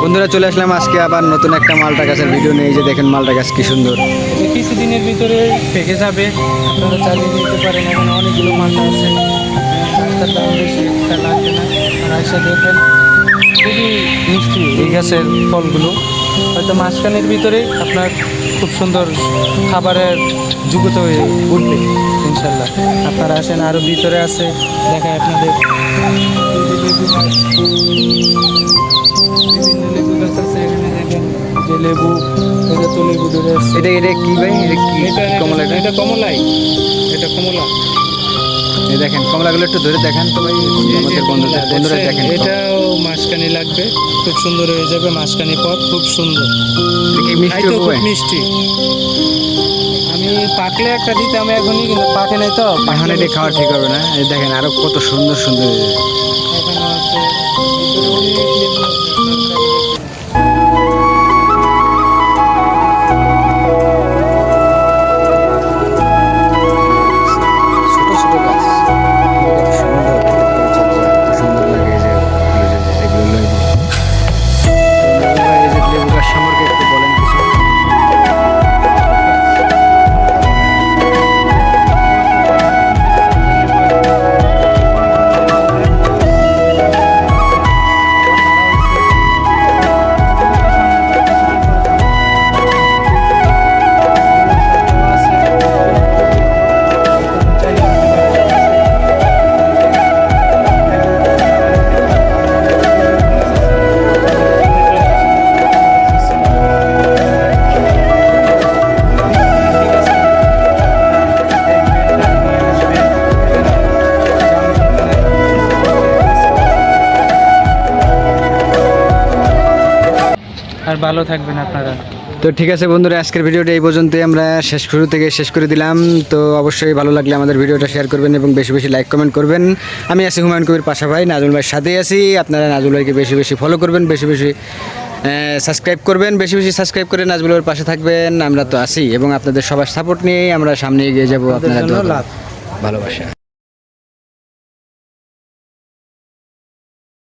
বন্ধুরা চলে আসলাম আজকে আবার নতুন একটা মালটা গাছের ভিডিও নিয়ে। যে দেখেন মালটা গাছ কি সুন্দর, কিছুদিনের ভিতরে পেকে যাবে, আপনারা চালিয়ে নিতে পারেন। এখানে অনেকগুলো মালটা আছে, রাস্তার দাম বেশি একটা লাগবে না। আর এসে দেখেন খুবই মিষ্টি এই গাছের ফলগুলো। হয়তো মাঝখানের ভিতরে আপনার খুব সুন্দর খাবারের যুগত হয়ে উঠবে ইনশাল্লাহ। আপনারা আসেন, আরও ভিতরে আছে দেখায় আপনাদের। বিভিন্ন লেবু গাছ আছে এখানে, দেখেন যে লেবু, এটা তো লেবু ধরে আসছে। এটা এটা কি ভাই, এটা কি কমলা? এটা কমলাই, এটা কমলা। এই দেখেন কমলাগুলো একটু ধরে দেখান তো ভাই আমাদের বন্ধুরা দেখেন। এটাও মাসখানি লাগবে, খুব সুন্দর হয়ে যাবে। মাসখানি পথ খুব সুন্দর, মিষ্টি খুব মিষ্টি। আমি পাকলে একটা দিতাম এখনই, কিন্তু পাকে নাই তো। এখন এটা খাওয়া ঠিক হবে না। এই দেখেন আরো কত সুন্দর সুন্দর। এখনো আছে, ভিতরে অনেক লেবু আছে, ছোট ছোট গাছ কত সুন্দর, কত সুন্দর লাগে। এই যে এগুলো লেবু। এই যে লেবু গাছ সম্পর্কে একটু বলেন কিছু। আর ভালো থাকবেন আপনারা। তো ঠিক আছে বন্ধুরা, আজকের ভিডিওটা এই পর্যন্তই। আমরা শুরু থেকে শেষ করে দিলাম। তো অবশ্যই ভালো লাগলে আমাদের ভিডিওটা শেয়ার করবেন এবং বেশি বেশি লাইক কমেন্ট করবেন। আমি আছি হুমায়ুন কবির পাশা ভাই, নাজুল ভাইয়ের সাথেই আছি। আপনারা নাজুল ভাইকে বেশি বেশি ফলো করবেন, বেশি বেশি সাবস্ক্রাইব করবেন, বেশি বেশি সাবস্ক্রাইব করে নাজুল ভাইয়ের পাশে থাকবেন। আমরা তো আছি এবং আপনাদের সবার সাপোর্ট নিয়ে আমরা সামনে এগিয়ে যাবো। আপনারা ভালোবাসা।